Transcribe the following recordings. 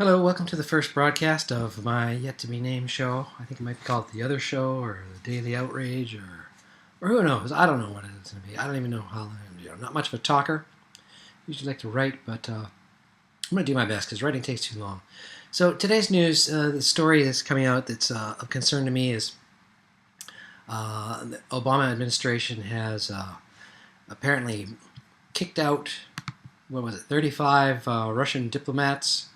Hello, welcome to the first broadcast of my yet-to-be-named show. I think it might be called The Other Show or The Daily Outrage or who knows. I don't know what it's going to be. I don't even know how. I'm not much of a talker. Usually like to write, but I'm going to do my best because writing takes too long. So today's news, the story that's coming out that's of concern to me is the Obama administration has apparently kicked out, 35 Russian diplomats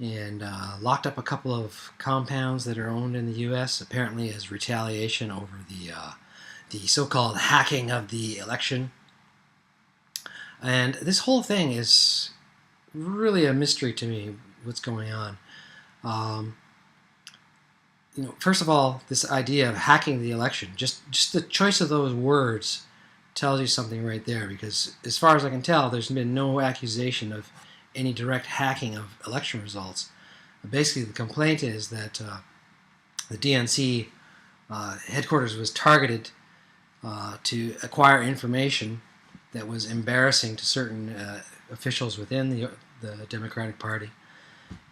and locked up a couple of compounds that are owned in the U.S., apparently as retaliation over the so-called hacking of the election. And this whole thing is really a mystery to me, what's going on. First of all, this idea of hacking the election, just the choice of those words tells you something right there, because as far as I can tell, there's been no accusation of any direct hacking of election results. Basically, the complaint is that the DNC headquarters was targeted to acquire information that was embarrassing to certain officials within the Democratic Party,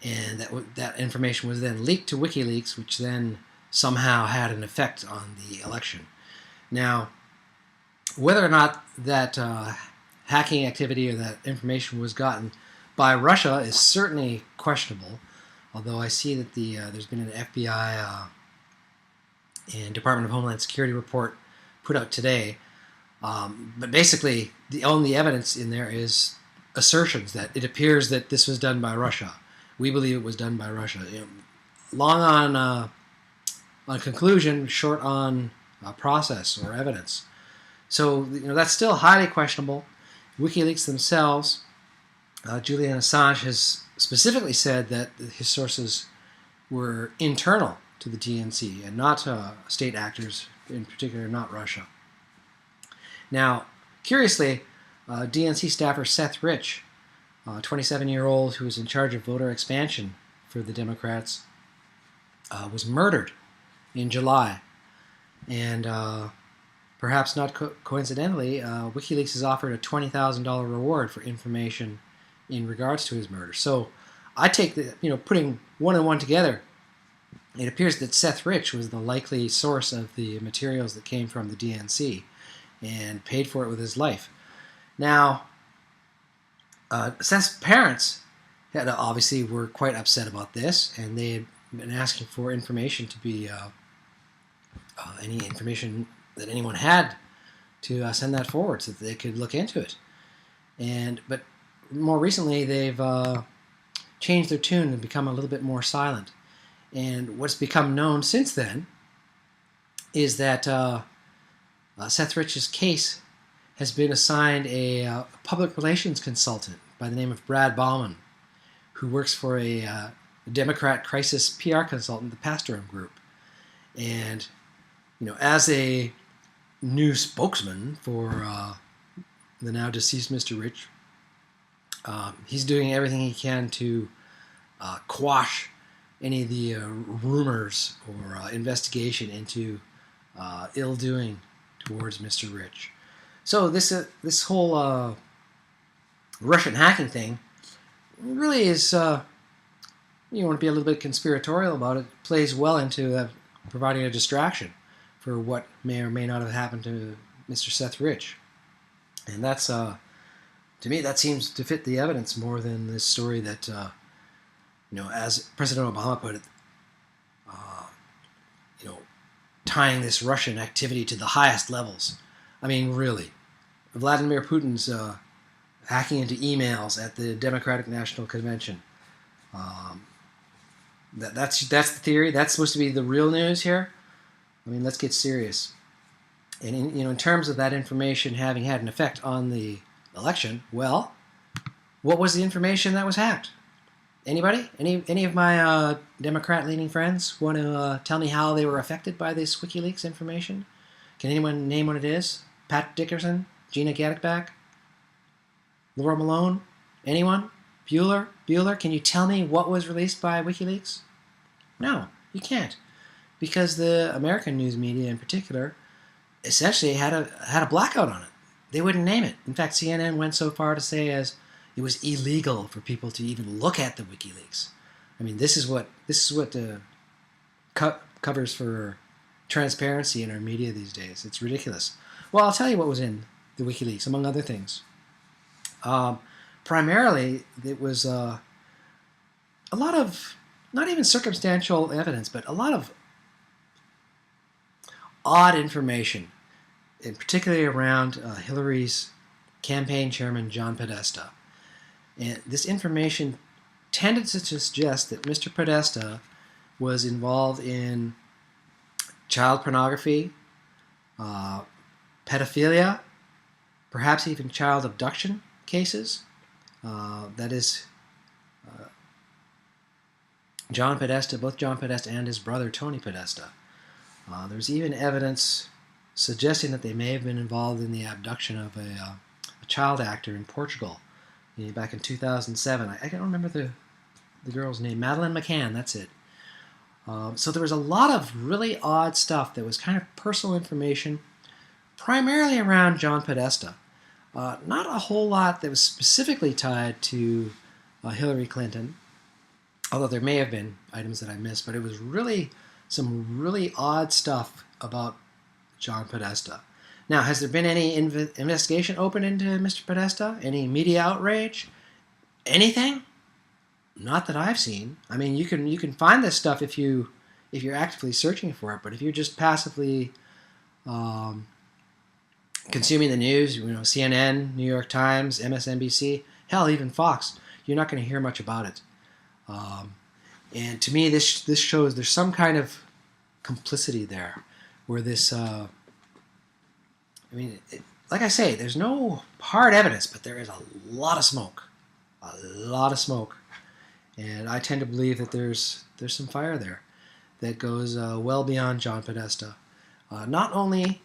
and that information was then leaked to WikiLeaks, which then somehow had an effect on the election. Now, whether or not that hacking activity or that information was gotten by Russia is certainly questionable, although I see that there's been an FBI and Department of Homeland Security report put out today. But basically, the only evidence in there is assertions that it appears that this was done by Russia. We believe it was done by Russia. Long on conclusion, short on process or evidence. So that's still highly questionable. WikiLeaks themselves, Julian Assange has specifically said that his sources were internal to the DNC and not state actors, in particular not Russia. Now, curiously, DNC staffer Seth Rich, a 27-year-old who was in charge of voter expansion for the Democrats, was murdered in July. And perhaps not coincidentally, WikiLeaks has offered a $20,000 reward for information in regards to his murder. So I take putting one and one together, it appears that Seth Rich was the likely source of the materials that came from the DNC and paid for it with his life. Now, Seth's parents obviously were quite upset about this, and they had been asking for information to be any information that anyone had to send that forward so that they could look into it. But more recently, they've changed their tune and become a little bit more silent. And what's become known since then is that Seth Rich's case has been assigned a public relations consultant by the name of Brad Bauman, who works for a Democrat crisis PR consultant, the Pastorum Group. And as a new spokesman for the now deceased Mr. Rich, he's doing everything he can to quash any of the rumors or investigation into ill-doing towards Mr. Rich. So this whole Russian hacking thing really is, you want to be a little bit conspiratorial about it, plays well into providing a distraction for what may or may not have happened to Mr. Seth Rich. And that's, to me, that seems to fit the evidence more than this story that, as President Obama put it, tying this Russian activity to the highest levels. I mean, really. Vladimir Putin's hacking into emails at the Democratic National Convention. That's the theory. That's supposed to be the real news here. I mean, let's get serious. And in terms of that information having had an effect on the election, well, what was the information that was hacked? Anybody? Any of my Democrat-leaning friends want to tell me how they were affected by this WikiLeaks information? Can anyone name what it is? Pat Dickerson? Gina Gadekbach? Laura Malone? Anyone? Bueller? Can you tell me what was released by WikiLeaks? No, you can't. Because the American news media in particular essentially had a blackout on it. They wouldn't name it. In fact, CNN went so far to say as it was illegal for people to even look at the WikiLeaks. I mean, this is what covers for transparency in our media these days. It's ridiculous. Well, I'll tell you what was in the WikiLeaks, among other things. Primarily, it was a lot of, not even circumstantial evidence, but a lot of odd information, and particularly around Hillary's campaign chairman, John Podesta. And this information tended to suggest that Mr. Podesta was involved in child pornography, pedophilia, perhaps even child abduction cases. That is, John Podesta, both John Podesta and his brother Tony Podesta. There's even evidence suggesting that they may have been involved in the abduction of a child actor in Portugal back in 2007. I can't remember the girl's name. Madeleine McCann, that's it. So there was a lot of really odd stuff that was kind of personal information, primarily around John Podesta. Not a whole lot that was specifically tied to Hillary Clinton, although there may have been items that I missed, but it was really some really odd stuff about John Podesta. Now, has there been any investigation open into Mr. Podesta? Any media outrage? Anything? Not that I've seen. I mean, you can find this stuff if you're actively searching for it, but if you're just passively consuming the news, CNN, New York Times, MSNBC, hell, even Fox, you're not going to hear much about it. And to me, this shows there's some kind of complicity there, where this. Like I say, there's no hard evidence, but there is a lot of smoke, and I tend to believe that there's some fire there that goes well beyond John Podesta. Not only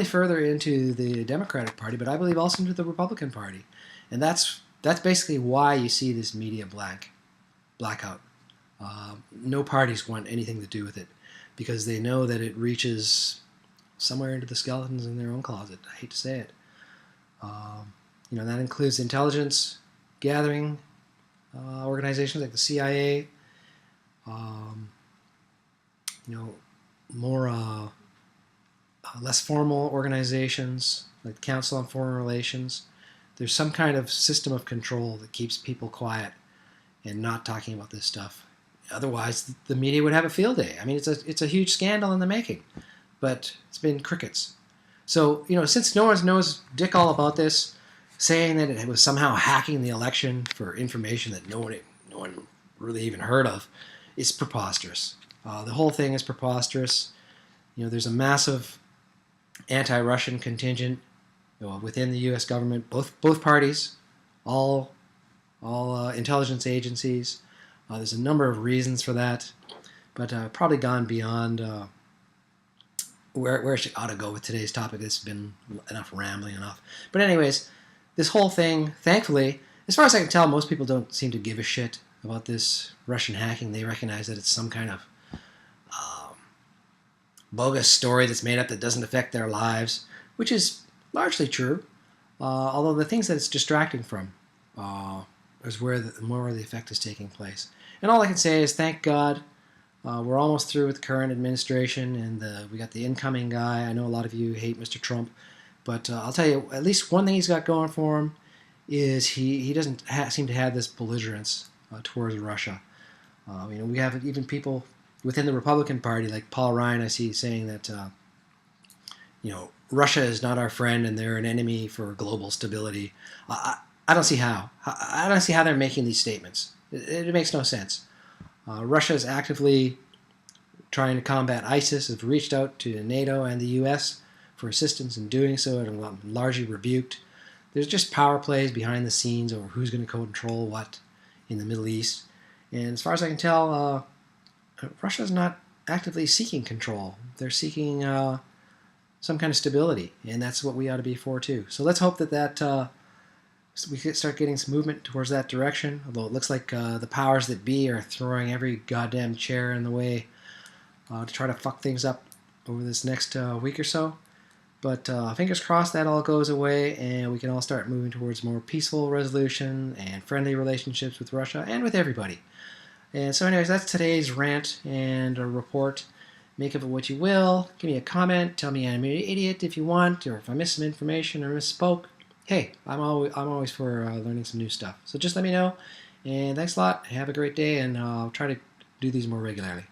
further into the Democratic Party, but I believe also into the Republican Party, and that's basically why you see this media blackout. No parties want anything to do with it because they know that it reaches somewhere into the skeletons in their own closet. I hate to say it. That includes intelligence gathering organizations like the CIA. More less formal organizations like the Council on Foreign Relations. There's some kind of system of control that keeps people quiet and not talking about this stuff. Otherwise, the media would have a field day. I mean, it's a huge scandal in the making, but it's been crickets. So, since no one knows dick all about this, saying that it was somehow hacking the election for information that no one really even heard of, is preposterous. The whole thing is preposterous. There's a massive anti-Russian contingent within the U.S. government, both parties, all intelligence agencies. There's a number of reasons for that, but probably gone beyond where it ought to go with today's topic. It's been enough rambling enough. But anyways, this whole thing, thankfully, as far as I can tell, most people don't seem to give a shit about this Russian hacking. They recognize that it's some kind of bogus story that's made up that doesn't affect their lives, which is largely true. Although the things that it's distracting from is where the effect is taking place. And all I can say is, thank God, we're almost through with the current administration, and we got the incoming guy. I know a lot of you hate Mr. Trump, but I'll tell you, at least one thing he's got going for him is he doesn't seem to have this belligerence towards Russia. We have even people within the Republican Party, like Paul Ryan, I see saying that Russia is not our friend and they're an enemy for global stability. I don't see how. I don't see how they're making these statements. It makes no sense. Russia is actively trying to combat ISIS, has reached out to NATO and the U.S. for assistance in doing so, and largely rebuked. There's just power plays behind the scenes over who's going to control what in the Middle East. And as far as I can tell, Russia's not actively seeking control. They're seeking some kind of stability, and that's what we ought to be for too. So let's hope that we could start getting some movement towards that direction, although it looks like the powers that be are throwing every goddamn chair in the way to try to fuck things up over this next week or so. But fingers crossed that all goes away and we can all start moving towards more peaceful resolution and friendly relationships with Russia and with everybody. And so anyways, that's today's rant and a report. Make of it what you will. Give me a comment. Tell me I'm an idiot if you want, or if I missed some information or misspoke. Hey, I'm always for learning some new stuff. So just let me know. And thanks a lot. Have a great day, and I'll try to do these more regularly.